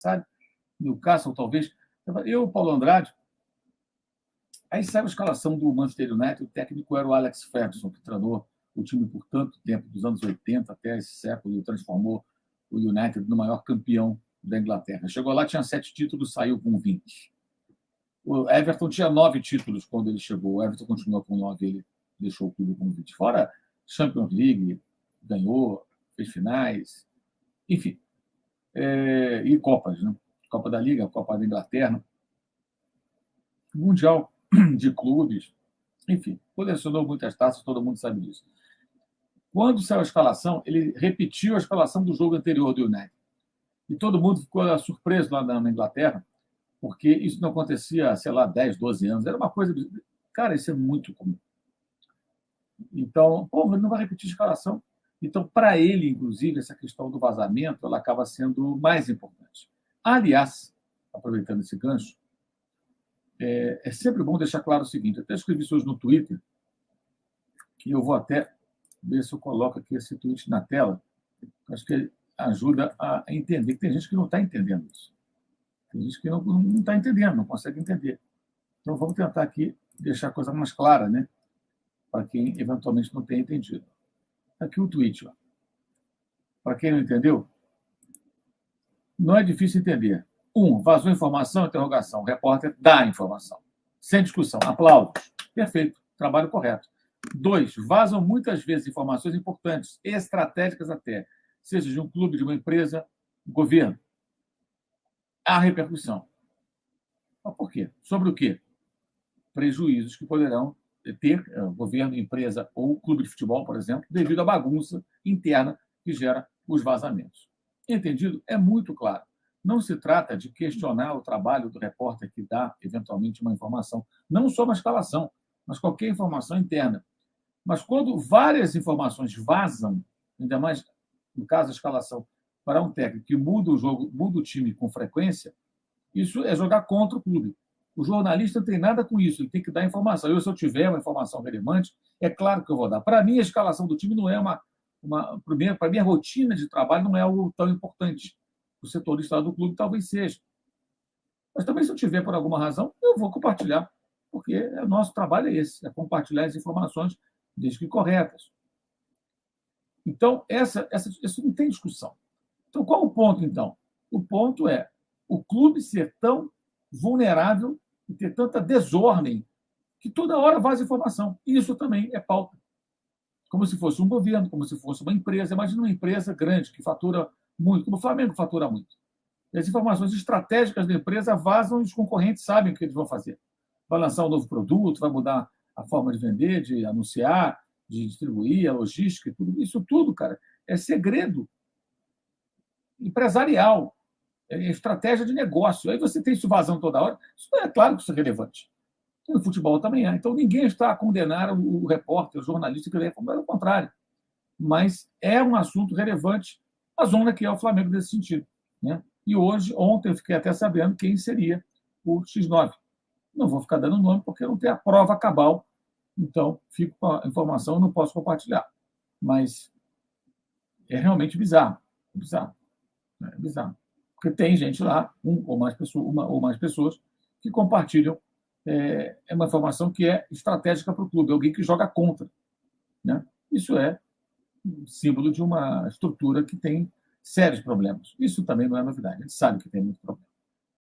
sabe? Newcastle, talvez. Eu, Paulo Andrade. Aí saiu a escalação do Manchester United, o técnico era o Alex Ferguson, que treinou o time por tanto tempo, dos anos 80 até esse século, e transformou o United no maior campeão da Inglaterra. Chegou lá, tinha 7 títulos, saiu com 20. O Everton tinha 9 títulos quando ele chegou. O Everton continuou com 9, ele deixou o clube com 20. Fora Champions League, ganhou, fez finais, enfim. E Copas, né? Copa da Liga, Copa da Inglaterra, Mundial de clubes, enfim, colecionou muitas taças, todo mundo sabe disso. Quando saiu a escalação, ele repetiu a escalação do jogo anterior do United. E todo mundo ficou surpreso lá na Inglaterra, porque isso não acontecia, sei lá, 10, 12 anos. Era uma coisa... Cara, isso é muito comum. Então, ele não vai repetir a escalação. Então, para ele, inclusive, essa questão do vazamento, ela acaba sendo mais importante. Aliás, aproveitando esse gancho, é sempre bom deixar claro o seguinte, eu até escrevi isso hoje no Twitter, que eu vou até ver se eu coloco aqui esse tweet na tela, acho que ele ajuda a entender, que tem gente que não está entendendo isso. Tem gente que não está entendendo, não consegue entender. Então, vamos tentar aqui deixar a coisa mais clara, né? Para quem eventualmente não tenha entendido. Aqui o tweet. Para quem não entendeu, não é difícil entender. 1. Vazou informação, interrogação. O repórter dá a informação. Sem discussão. Aplausos. Perfeito. Trabalho correto. 2. Vazam muitas vezes informações importantes, estratégicas até, seja de um clube, de uma empresa, do governo. Há repercussão. Mas por quê? Sobre o quê? Prejuízos que poderão ter governo, empresa ou clube de futebol, por exemplo, devido à bagunça interna que gera os vazamentos. Entendido? É muito claro. Não se trata de questionar o trabalho do repórter que dá, eventualmente, uma informação, não só uma escalação, mas qualquer informação interna. Mas quando várias informações vazam, ainda mais no caso da escalação, para um técnico que muda o jogo, muda o time com frequência, isso é jogar contra o clube. O jornalista não tem nada com isso, ele tem que dar informação. Se eu tiver uma informação relevante, é claro que eu vou dar. Para mim, a escalação do time não é para mim, a rotina de trabalho não é algo tão importante. O setorista do clube talvez seja. Mas também, se eu tiver por alguma razão, eu vou compartilhar, porque o nosso trabalho é esse, é compartilhar as informações, desde que corretas. Então, isso não tem discussão. Então, qual o ponto, então? O ponto é o clube ser tão vulnerável e ter tanta desordem que toda hora vaza informação. Isso também é pauta. Como se fosse um governo, como se fosse uma empresa. Imagina uma empresa grande que fatura muito, como o Flamengo fatura muito. E as informações estratégicas da empresa vazam e os concorrentes sabem o que eles vão fazer. Vai lançar um novo produto, vai mudar a forma de vender, de anunciar, de distribuir, a logística e tudo. Isso tudo, cara, é segredo empresarial, é estratégia de negócio. Aí você tem isso vazando toda hora. Isso é claro que isso é relevante. E no futebol também é. Então, ninguém está a condenar o repórter, o jornalista que lê, pelo contrário. Mas é um assunto relevante a zona que é o Flamengo nesse sentido. Né? E ontem, eu fiquei até sabendo quem seria o X9. Não vou ficar dando nome, porque não tem a prova cabal. Então, fico com a informação, não posso compartilhar. Mas é realmente bizarro. Bizarro. É bizarro. Porque tem gente lá, uma ou mais pessoas, que compartilham uma informação que é estratégica para o clube, alguém que joga contra. Né? Isso é um símbolo de uma estrutura que tem sérios problemas. Isso também não é novidade, a gente sabe que tem muito problema.